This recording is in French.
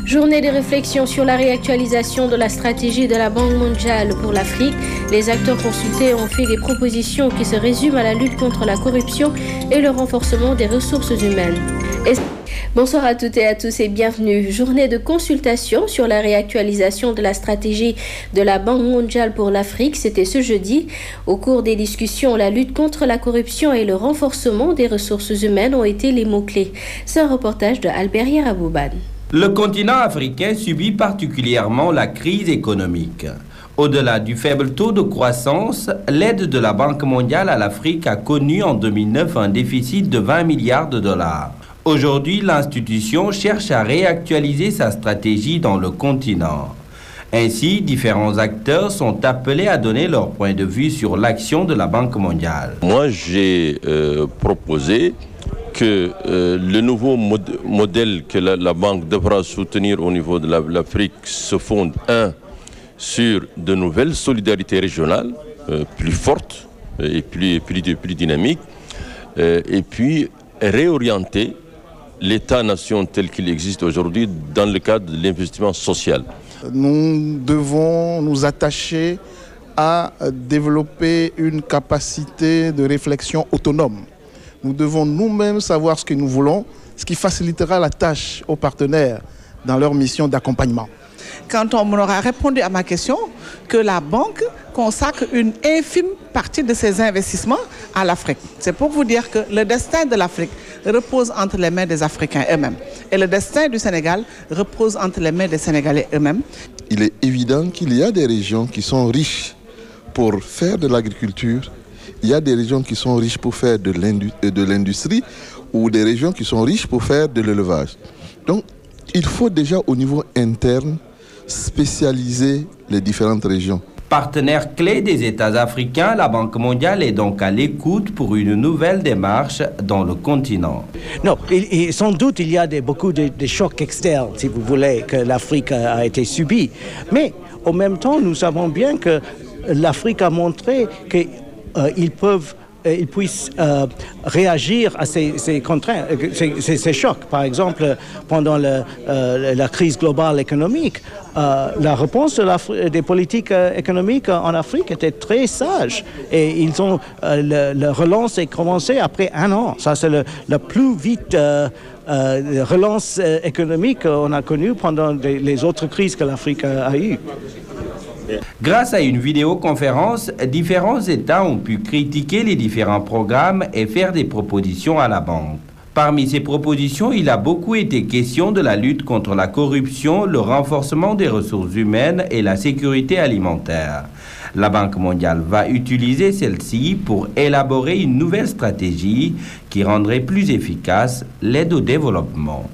Journée de réflexion sur la réactualisation de la stratégie de la Banque mondiale pour l'Afrique. Les acteurs consultés ont fait des propositions qui se résument à la lutte contre la corruption et le renforcement des ressources humaines. Bonsoir à toutes et à tous et bienvenue. Journée de consultation sur la réactualisation de la stratégie de la Banque mondiale pour l'Afrique. C'était ce jeudi. Au cours des discussions, la lutte contre la corruption et le renforcement des ressources humaines ont été les mots-clés. C'est un reportage de Albert Yarabouban. Le continent africain subit particulièrement la crise économique. Au-delà du faible taux de croissance, l'aide de la Banque mondiale à l'Afrique a connu en 2009 un déficit de 20 milliards de dollars. Aujourd'hui, l'institution cherche à réactualiser sa stratégie dans le continent. Ainsi, différents acteurs sont appelés à donner leur point de vue sur l'action de la Banque mondiale. Moi, j'ai proposé que le nouveau modèle que la Banque devra soutenir au niveau de l'Afrique se fonde, sur de nouvelles solidarités régionales, plus fortes et plus dynamiques, et puis réorienter l'État-nation tel qu'il existe aujourd'hui dans le cadre de l'investissement social. Nous devons nous attacher à développer une capacité de réflexion autonome. Nous devons nous-mêmes savoir ce que nous voulons, ce qui facilitera la tâche aux partenaires dans leur mission d'accompagnement. Quand on m'aura répondu à ma question, que la banque consacre une infime partie de ses investissements à l'Afrique. C'est pour vous dire que le destin de l'Afrique repose entre les mains des Africains eux-mêmes. Et le destin du Sénégal repose entre les mains des Sénégalais eux-mêmes. Il est évident qu'il y a des régions qui sont riches pour faire de l'agriculture. Il y a des régions qui sont riches pour faire de l'industrie ou des régions qui sont riches pour faire de l'élevage. Donc, il faut déjà au niveau interne spécialiser les différentes régions. Partenaire clé des États africains, la Banque mondiale est donc à l'écoute pour une nouvelle démarche dans le continent. Non, sans doute il y a beaucoup de chocs externes, si vous voulez, que l'Afrique a été subie. Mais en même temps, nous savons bien que l'Afrique a montré qu'ils puissent réagir à ces contraintes, ces chocs. Par exemple, pendant la crise globale économique, la réponse des politiques économiques en Afrique était très sage. Et la relance est commencée après 1 an. Ça, c'est la plus vite relance économique qu'on a connue pendant les autres crises que l'Afrique a eues. Grâce à une vidéoconférence, différents États ont pu critiquer les différents programmes et faire des propositions à la Banque. Parmi ces propositions, il a beaucoup été question de la lutte contre la corruption, le renforcement des ressources humaines et la sécurité alimentaire. La Banque mondiale va utiliser celle-ci pour élaborer une nouvelle stratégie qui rendrait plus efficace l'aide au développement.